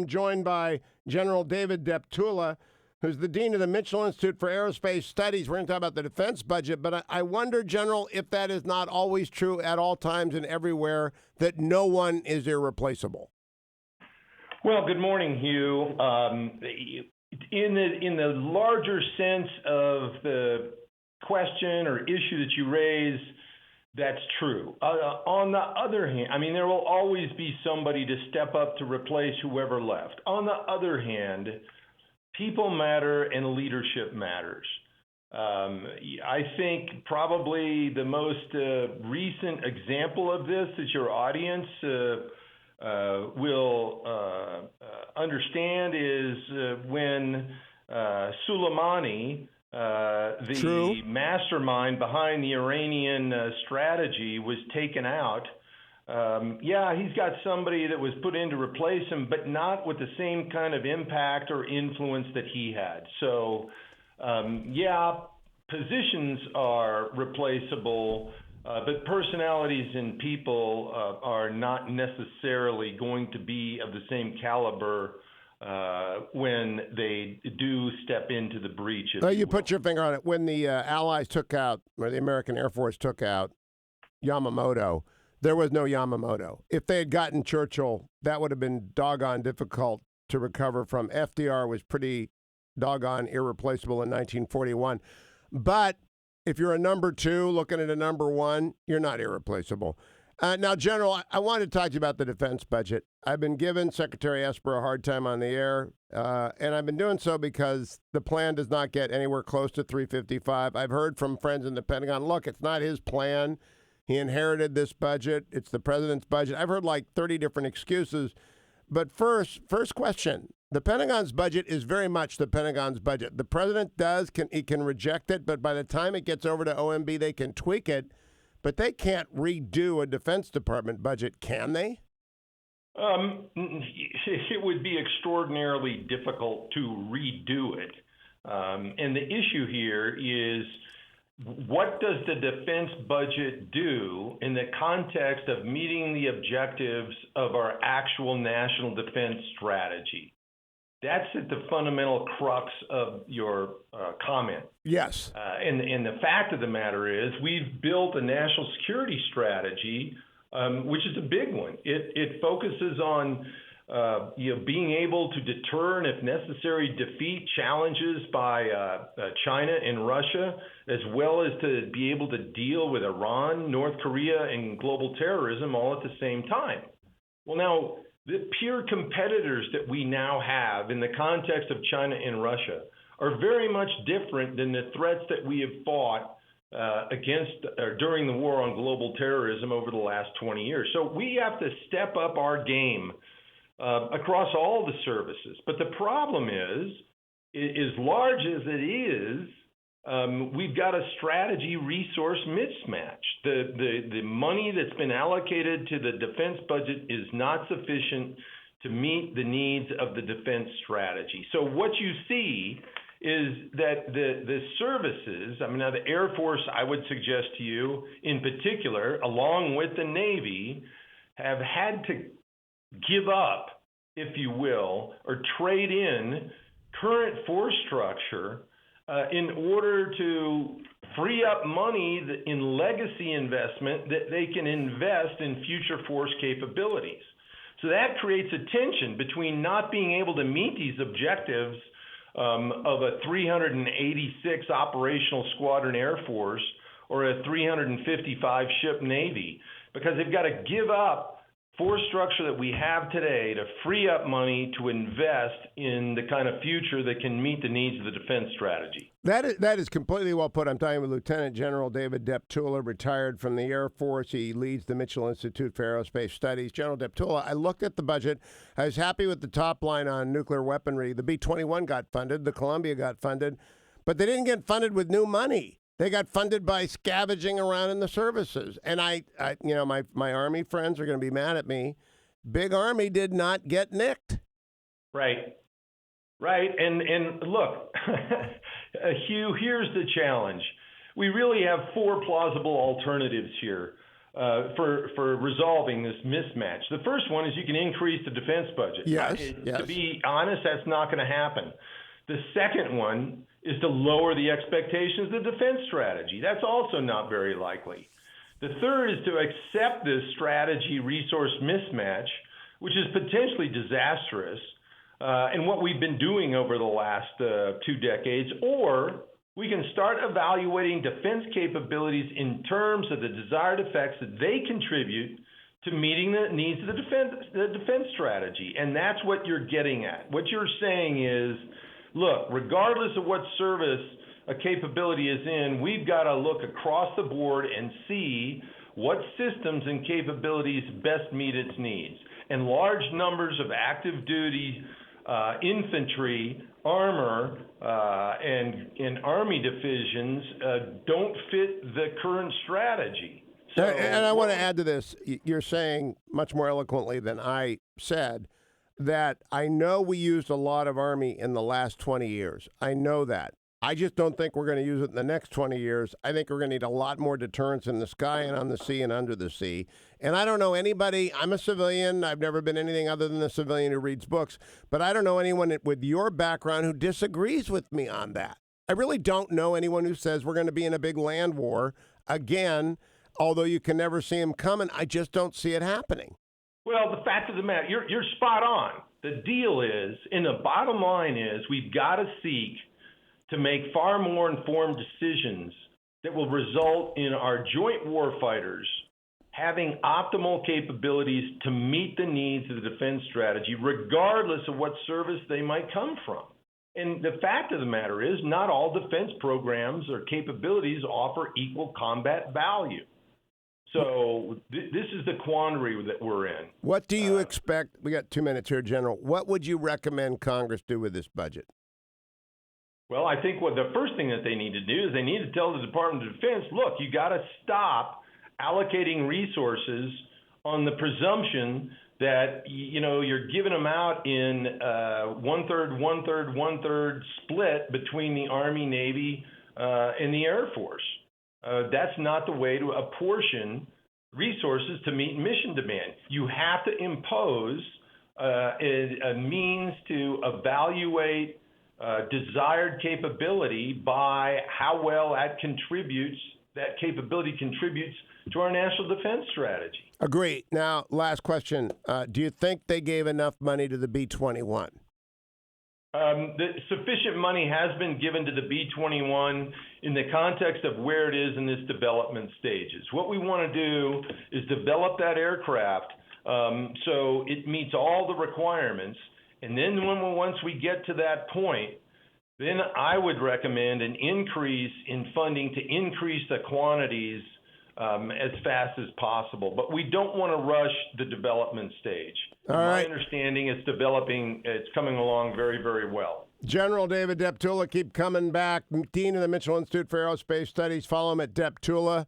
I'm joined by General David Deptula, who's the Dean of the Mitchell Institute for Aerospace Studies. We're going to talk about the defense budget, but I wonder, General, if that is not always true at all times and everywhere, that no one is irreplaceable. Well, good morning, Hugh. In the larger sense of the question or issue that you raise, that's true. On the other hand, there will always be somebody to step up to replace whoever left. On the other hand, people matter and leadership matters. I think probably the most recent example of this that your audience will understand is when Soleimani, the mastermind behind the Iranian strategy, was taken out. He's got somebody that was put in to replace him, but not with the same kind of impact or influence that he had. So, positions are replaceable, but personalities and people are not necessarily going to be of the same caliber when they do step into the breach. You put your finger on it. When the Allies took out, or the American Air Force took out Yamamoto, there was no Yamamoto. If they had gotten Churchill, that would have been doggone difficult to recover from. FDR was pretty doggone irreplaceable in 1941. But if you're a number two looking at a number one, you're not irreplaceable. Now, General, I wanted to talk to you about the defense budget. I've been giving Secretary Esper a hard time on the air, and I've been doing so because the plan does not get anywhere close to 355. I've heard from friends in the Pentagon, look, it's not his plan. He inherited this budget. It's the president's budget. I've heard like 30 different excuses. But first question, the Pentagon's budget is very much the Pentagon's budget. The president he can reject it, but by the time it gets over to OMB, they can tweak it. But they can't redo a Defense Department budget, can they? It would be extraordinarily difficult to redo it. And the issue here is, what does the defense budget do in the context of meeting the objectives of our actual national defense strategy? That's at the fundamental crux of your comment. Yes. And the fact of the matter is, we've built a national security strategy, which is a big one. It focuses on being able to deter and, if necessary, defeat challenges by China and Russia, as well as to be able to deal with Iran, North Korea, and global terrorism all at the same time. Well, now, the peer competitors that we now have in the context of China and Russia are very much different than the threats that we have fought against during the war on global terrorism over the last 20 years. So we have to step up our game across all the services. But the problem is, as large as it is, we've got a strategy resource mismatch. The money that's been allocated to the defense budget is not sufficient to meet the needs of the defense strategy. So what you see is that the services, now the Air Force, I would suggest to you in particular, along with the Navy, have had to give up, if you will, or trade in current force structure in order to free up money in legacy investment that they can invest in future force capabilities. So that creates a tension between not being able to meet these objectives of a 386 operational squadron Air Force or a 355 ship Navy, because they've got to give up force structure that we have today to free up money to invest in the kind of future that can meet the needs of the defense strategy. That is completely well put. I'm talking with Lieutenant General David Deptula, retired from the Air Force. He leads the Mitchell Institute for Aerospace Studies. General Deptula, I looked at the budget. I was happy with the top line on nuclear weaponry. The B-21 got funded. The Columbia got funded. But they didn't get funded with new money. They got funded by scavenging around in the services. And my Army friends are going to be mad at me. Big Army did not get nicked. Right. And look, Hugh, here's the challenge. We really have four plausible alternatives here. for resolving this mismatch. The first one is you can increase the defense budget. Yes. To be honest, that's not going to happen. The second one is to lower the expectations of the defense strategy. That's also not very likely. The third is to accept this strategy resource mismatch, which is potentially disastrous, and what we've been doing over the last 2 decades, or we can start evaluating defense capabilities in terms of the desired effects that they contribute to meeting the needs of the defense strategy. And that's what you're getting at. What you're saying is, look, regardless of what service a capability is in, we've got to look across the board and see what systems and capabilities best meet its needs. And large numbers of active duty infantry, armor, and Army divisions don't fit the current strategy. So, and I want to add to this. You're saying much more eloquently than I said that I know we used a lot of Army in the last 20 years. I know that. I just don't think we're going to use it in the next 20 years. I think we're going to need a lot more deterrence in the sky and on the sea and under the sea. And I don't know anybody. I'm a civilian. I've never been anything other than a civilian who reads books. But I don't know anyone with your background who disagrees with me on that. I really don't know anyone who says we're going to be in a big land war again, although you can never see them coming. I just don't see it happening. Well, the fact of the matter, you're spot on. The deal is, and the bottom line is, we've got to seek to make far more informed decisions that will result in our joint warfighters having optimal capabilities to meet the needs of the defense strategy, regardless of what service they might come from. And the fact of the matter is, not all defense programs or capabilities offer equal combat value. So this is the quandary that we're in. What do you expect? We got 2 minutes here, General. What would you recommend Congress do with this budget? Well, I think what the first thing that they need to do is they need to tell the Department of Defense, look, you got to stop allocating resources on the presumption that, you know, you're giving them out in one-third split between the Army, Navy, and the Air Force. That's not the way to apportion resources to meet mission demand. You have to impose a means to evaluate desired capability by how well that capability contributes to our national defense strategy. Agree. Now, last question. Do you think they gave enough money to the B-21? The sufficient money has been given to the B-21 in the context of where it is in its development stages. What we want to do is develop that aircraft so it meets all the requirements. And then once we get to that point, then I would recommend an increase in funding to increase the quantities as fast as possible. But we don't want to rush the development stage. My understanding is it's coming along very, very well. General David Deptula, keep coming back. Dean of the Mitchell Institute for Aerospace Studies. Follow him at Deptula.